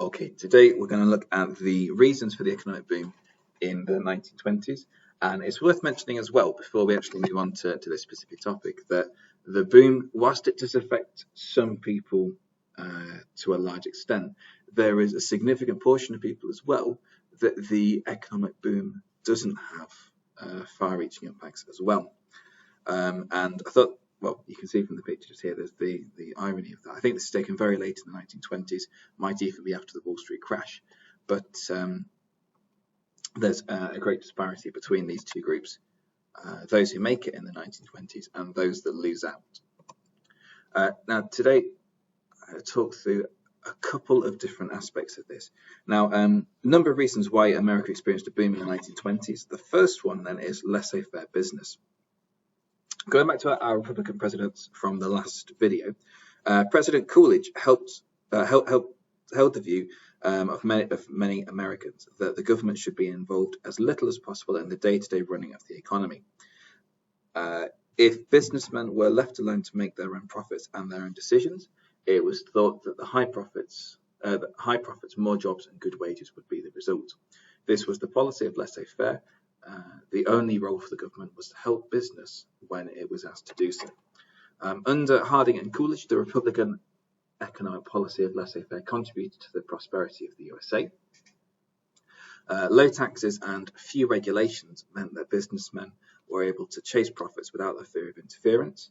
Okay, today we're going to look at the reasons for the economic boom in the 1920s. And it's worth mentioning as well, before we actually move on to this specific topic, that the boom, whilst it does affect some people to a large extent, there is a significant portion of people as well that the economic boom doesn't have far-reaching impacts as well. And I thought, well, you can see from the pictures here, there's the irony of that. I think this is taken very late in the 1920s, might even be after the Wall Street crash. But there's a great disparity between these two groups, those who make it in the 1920s and those that lose out. Now, today, I'll talk through a couple of different aspects of this. Now, a number of reasons why America experienced a boom in the 1920s. The first one, then, is laissez-faire business. Going back to our Republican presidents from the last video, President Coolidge held the view of many Americans that the government should be involved as little as possible in the day-to-day running of the economy. If businessmen were left alone to make their own profits and their own decisions, it was thought that high profits, more jobs and good wages would be the result. This was the policy of laissez-faire. The only role for the government was to help business when it was asked to do so. Under Harding and Coolidge, the Republican economic policy of laissez-faire contributed to the prosperity of the USA. Low taxes and few regulations meant that businessmen were able to chase profits without the fear of interference.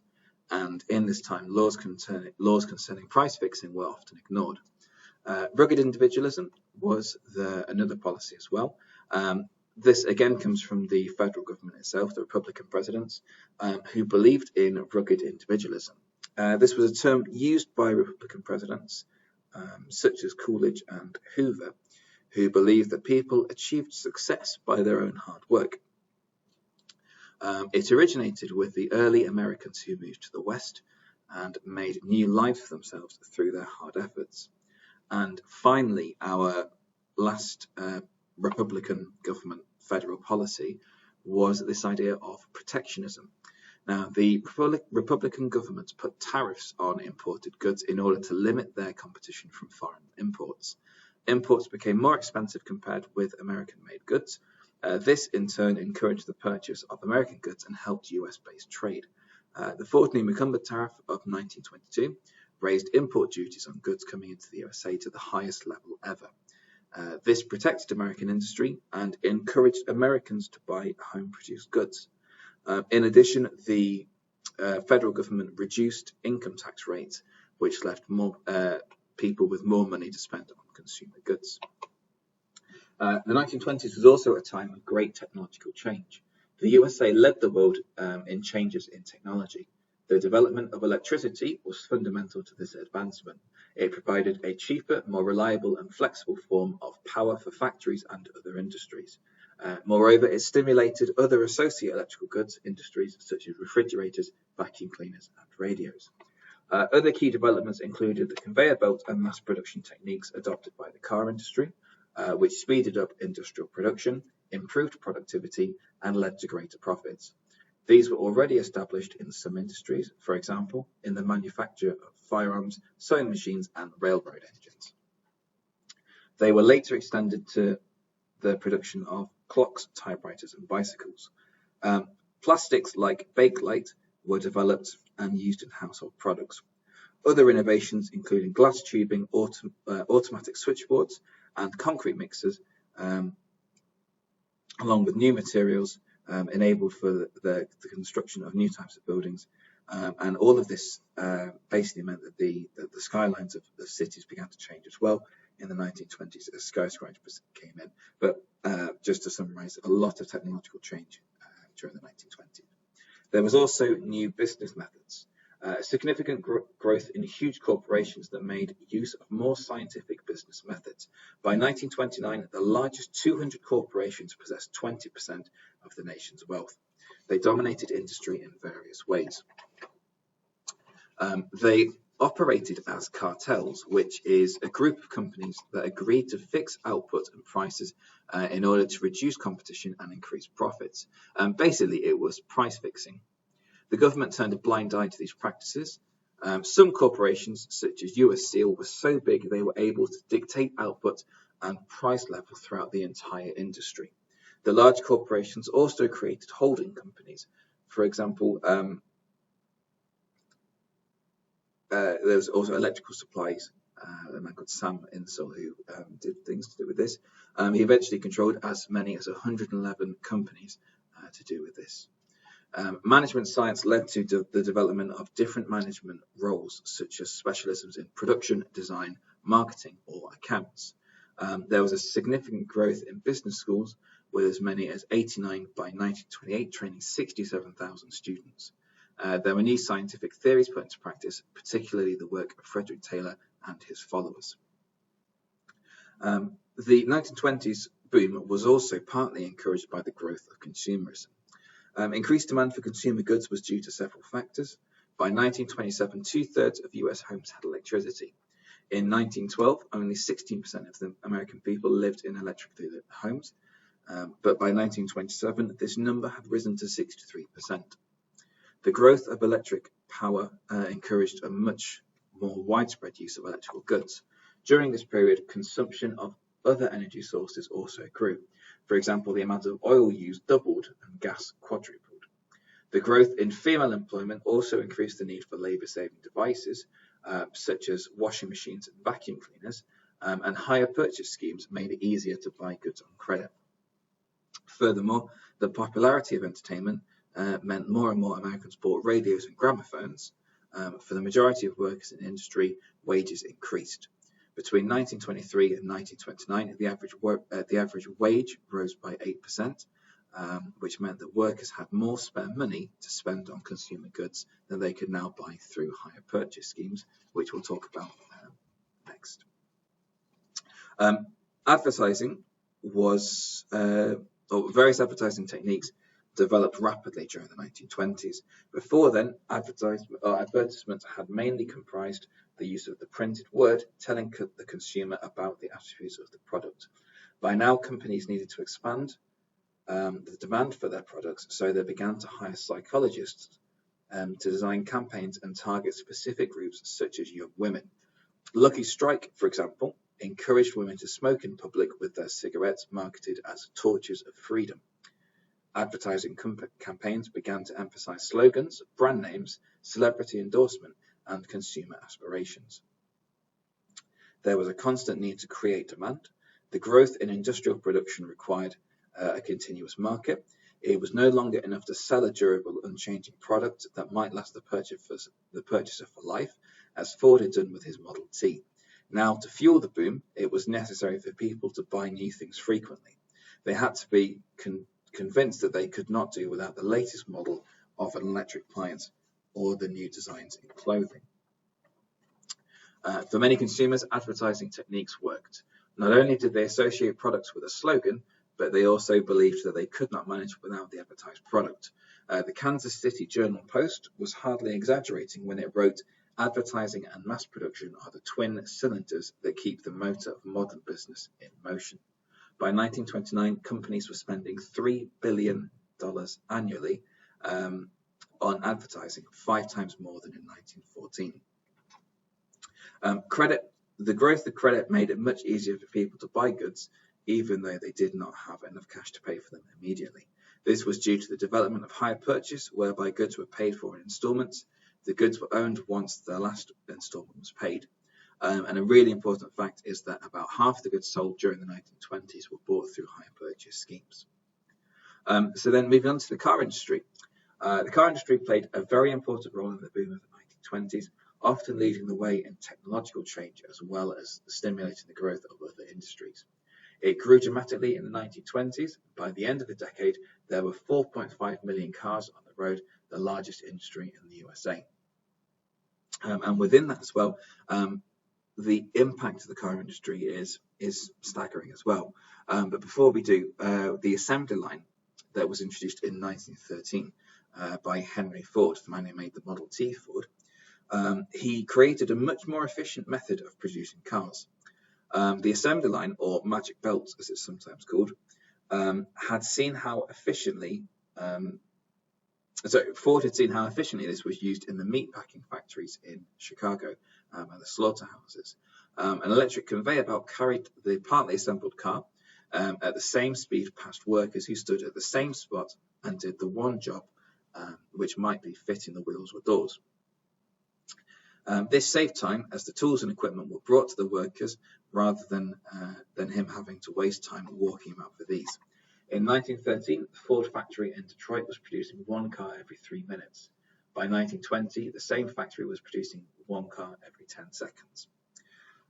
And in this time, laws concerning price fixing were often ignored. Rugged individualism was another policy as well. This again comes from the federal government itself, the Republican presidents, who believed in rugged individualism. This was a term used by Republican presidents, such as Coolidge and Hoover, who believed that people achieved success by their own hard work. It originated with the early Americans who moved to the West and made new lives for themselves through their hard efforts. And finally, our last Republican government federal policy was this idea of protectionism. Now, the Republican government put tariffs on imported goods in order to limit their competition from foreign imports. Imports became more expensive compared with American-made goods. This, in turn, encouraged the purchase of American goods and helped US-based trade. The Ford Newman-Cumberland tariff of 1922 raised import duties on goods coming into the USA to the highest level ever. This protected American industry and encouraged Americans to buy home-produced goods. In addition, the federal government reduced income tax rates, which left more people with more money to spend on consumer goods. The 1920s was also a time of great technological change. The USA led the world in changes in technology. The development of electricity was fundamental to this advancement. It provided a cheaper, more reliable and flexible form of power for factories and other industries. Moreover, it stimulated other associate electrical goods industries such as refrigerators, vacuum cleaners and radios. Other key developments included the conveyor belt and mass production techniques adopted by the car industry, which speeded up industrial production, improved productivity and led to greater profits. These were already established in some industries, for example, in the manufacture of firearms, sewing machines, and railroad engines. They were later extended to the production of clocks, typewriters, and bicycles. Plastics like Bakelite were developed and used in household products. Other innovations, including glass tubing, automatic switchboards, and concrete mixers, along with new materials, enabled for the construction of new types of buildings, and all of this basically meant that the skylines of the cities began to change as well in the 1920s as skyscrapers came in. But just to summarize, a lot of technological change during the 1920s. There was also new business methods, significant growth in huge corporations that made use of more scientific business methods. By 1929, the largest 200 corporations possessed 20% of the nation's wealth. They dominated industry in various ways. They operated as cartels, which is a group of companies that agreed to fix output and prices in order to reduce competition and increase profits. Basically, it was price fixing. The government turned a blind eye to these practices, Some corporations, such as US Steel, were so big they were able to dictate output and price level throughout the entire industry. The large corporations also created holding companies. For example, there's also electrical supplies. A man called Sam Insull who did things to do with this. He eventually controlled as many as 111 companies to do with this. Management science led to the development of different management roles, such as specialisms in production, design, marketing, or accounts. There was a significant growth in business schools, with as many as 89 by 1928, training 67,000 students. There were new scientific theories put into practice, particularly the work of Frederick Taylor and his followers. The 1920s boom was also partly encouraged by the growth of consumerism. Increased demand for consumer goods was due to several factors. By 1927, 2/3 of US homes had electricity. In 1912, only 16% of the American people lived in electrically lit homes, but by 1927, this number had risen to 63%. The growth of electric power encouraged a much more widespread use of electrical goods. During this period, consumption of other energy sources also grew. For example, the amount of oil used doubled and gas quadrupled. The growth in female employment also increased the need for labor-saving devices, such as washing machines and vacuum cleaners, and hire purchase schemes made it easier to buy goods on credit. Furthermore, the popularity of entertainment meant more and more Americans bought radios and gramophones. For the majority of workers in the industry, wages increased. Between 1923 and 1929, the average wage rose by 8%, which meant that workers had more spare money to spend on consumer goods than they could now buy through hire purchase schemes, which we'll talk about next. Advertising was, or various advertising techniques developed rapidly during the 1920s. Before then, advertisements had mainly comprised the use of the printed word, telling the consumer about the attributes of the product. By now, companies needed to expand the demand for their products, so they began to hire psychologists to design campaigns and target specific groups such as young women. Lucky Strike, for example, encouraged women to smoke in public with their cigarettes marketed as torches of freedom. Advertising campaigns began to emphasize slogans, brand names, celebrity endorsement, and consumer aspirations. There was a constant need to create demand. The growth in industrial production required a continuous market. It was no longer enough to sell a durable, unchanging product that might last the purchaser for life, as Ford had done with his Model T. Now, to fuel the boom, it was necessary for people to buy new things frequently. They had to be convinced that they could not do without the latest model of an electric appliance or the new designs in clothing. For many consumers, advertising techniques worked. Not only did they associate products with a slogan, but they also believed that they could not manage without the advertised product. The Kansas City Journal-Post was hardly exaggerating when it wrote, "Advertising and mass production are the twin cylinders that keep the motor of modern business in motion." By 1929, companies were spending $3 billion annually on advertising, 5 times more than in 1914. The growth of credit made it much easier for people to buy goods, even though they did not have enough cash to pay for them immediately. This was due to the development of hire purchase, whereby goods were paid for in installments. The goods were owned once their last installment was paid. And a really important fact is that about half the goods sold during the 1920s were bought through hire purchase schemes. So then moving on to the car industry. The car industry played a very important role in the boom of the 1920s, often leading the way in technological change as well as stimulating the growth of other industries. It grew dramatically in the 1920s. By the end of the decade, there were 4.5 million cars on the road, the largest industry in the USA. And within that as well, the impact of the car industry is staggering as well. But before we do, the assembly line that was introduced in 1913 by Henry Ford, the man who made the Model T Ford, he created a much more efficient method of producing cars. The assembly line, or magic belt as it's sometimes called, had seen how efficiently So Ford had seen how efficiently this was used in the meatpacking factories in Chicago and the slaughterhouses. An electric conveyor belt carried the partly assembled car at the same speed past workers who stood at the same spot and did the one job, which might be fitting the wheels or doors. This saved time as the tools and equipment were brought to the workers rather than him having to waste time walking about for these. In 1913, the Ford factory in Detroit was producing one car every 3 minutes. By 1920, the same factory was producing one car every 10 seconds.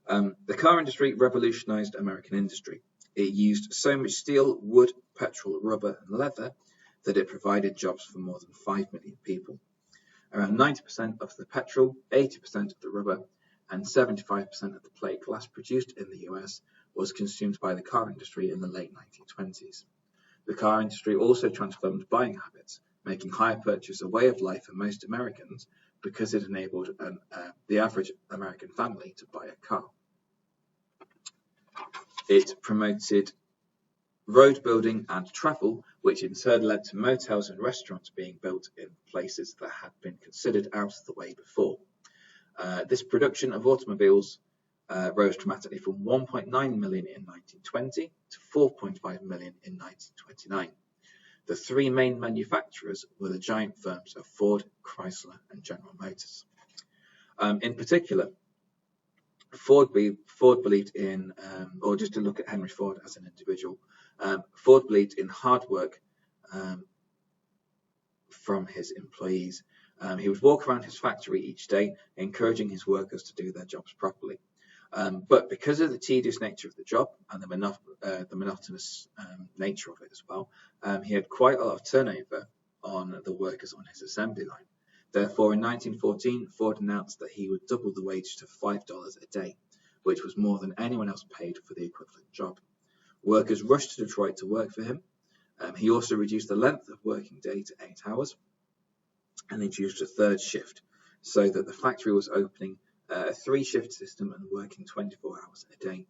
The car industry revolutionized American industry. It used so much steel, wood, petrol, rubber, and leather that it provided jobs for more than 5 million people. Around 90% of the petrol, 80% of the rubber, and 75% of the plate glass produced in the US was consumed by the car industry in the late 1920s. The car industry also transformed buying habits, making hire purchase a way of life for most Americans because it enabled the average American family to buy a car. It promoted road building and travel, which in turn led to motels and restaurants being built in places that had been considered out of the way before. This production of automobiles rose dramatically from 1.9 million in 1920 to 4.5 million in 1929. The three main manufacturers were the giant firms of Ford, Chrysler, and General Motors. In particular, Ford believed in, or just to look at Henry Ford as an individual, Ford believed in hard work from his employees. He would walk around his factory each day, encouraging his workers to do their jobs properly. But because of the tedious nature of the job and the monotonous nature of it as well, he had quite a lot of turnover on the workers on his assembly line. Therefore, in 1914, Ford announced that he would double the wage to $5 a day, which was more than anyone else paid for the equivalent job. Workers rushed to Detroit to work for him. He also reduced the length of working day to 8 hours and introduced a third shift so that the factory was opening a 3-shift system and working 24 hours a day.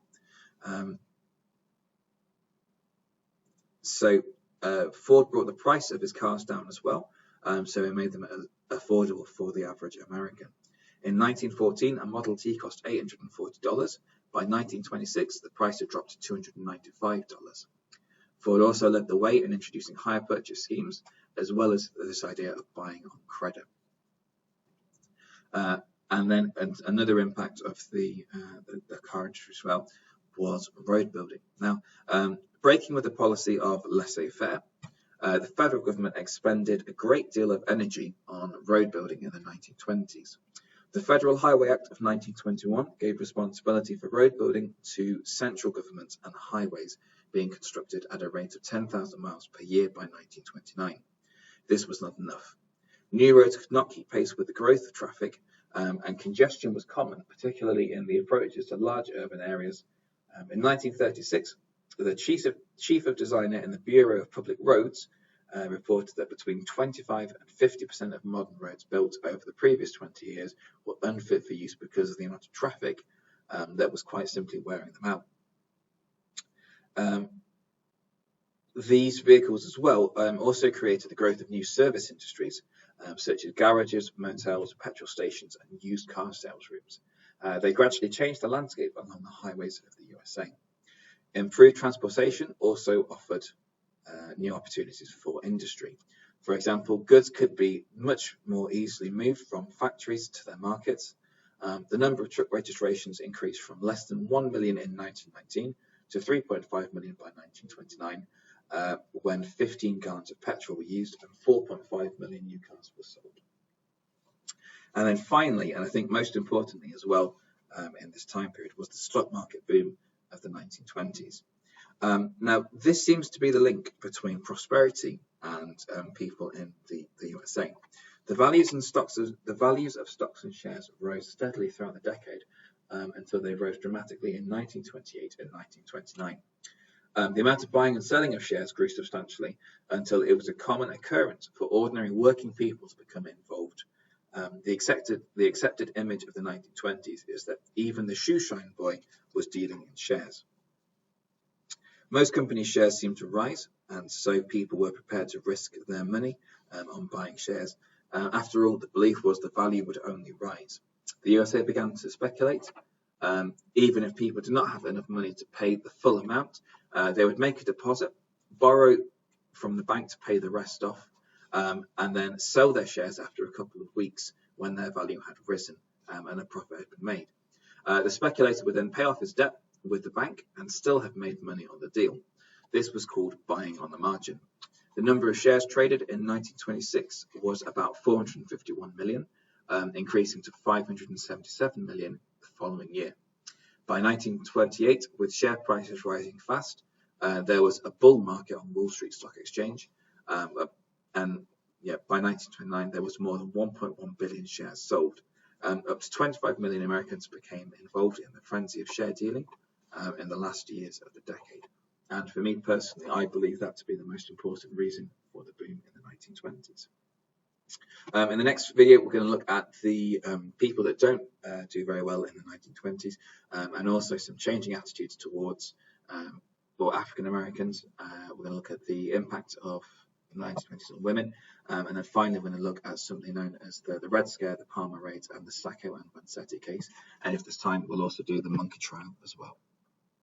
So Ford brought the price of his cars down as well, so he made them affordable for the average American. In 1914, a Model T cost $840. By 1926, the price had dropped to $295. Ford also led the way in introducing hire purchase schemes, as well as this idea of buying on credit. And then another impact of the car industry as well was road building. Now, breaking with the policy of laissez-faire, the federal government expended a great deal of energy on road building in the 1920s. The Federal Highway Act of 1921 gave responsibility for road building to central government and highways being constructed at a rate of 10,000 miles per year by 1929. This was not enough. New roads could not keep pace with the growth of traffic, and congestion was common, particularly in the approaches to large urban areas. In 1936, the chief of designer in the Bureau of Public Roads reported that between 25 and 50% of modern roads built over the previous 20 years were unfit for use because of the amount of traffic that was quite simply wearing them out. These vehicles as well also created the growth of new service industries, such as garages, motels, petrol stations, and used car sales rooms. They gradually changed the landscape along the highways of the USA. Improved transportation also offered new opportunities for industry. For example, goods could be much more easily moved from factories to their markets. The number of truck registrations increased from less than 1 million in 1919 to 3.5 million by 1929, when 15 gallons of petrol were used and 4.5 million new cars were sold. And then finally, and I think most importantly as well in this time period, was the stock market boom of the 1920s. Now, this seems to be the link between prosperity and people in the USA. The values of stocks and shares rose steadily throughout the decade until they rose dramatically in 1928 and 1929. The amount of buying and selling of shares grew substantially until it was a common occurrence for ordinary working people to become involved. The accepted image of the 1920s is that even the shoeshine boy was dealing in shares. Most companies' shares seemed to rise, and so people were prepared to risk their money on buying shares. After all, the belief was the value would only rise. The USA began to speculate. Even if people did not have enough money to pay the full amount, they would make a deposit, borrow from the bank to pay the rest off, and then sell their shares after a couple of weeks when their value had risen and a profit had been made. The speculator would then pay off his debt with the bank and still have made money on the deal. This was called buying on the margin. The number of shares traded in 1926 was about 451 million, increasing to 577 million the following year. By 1928, with share prices rising fast, there was a bull market on Wall Street Stock Exchange, and by 1929 there was more than 1.1 billion shares sold. Up to 25 million Americans became involved in the frenzy of share dealing in the last years of the decade. And for me personally, I believe that to be the most important reason for the boom in the 1920s. In the next video, we're going to look at the people that don't do very well in the 1920s, and also some changing attitudes towards African Americans. We're going to look at the impact of the 1920s on women, and then finally we're going to look at something known as the Red Scare, the Palmer Raids, and the Sacco and Vanzetti case. And if there's time, we'll also do the monkey trial as well.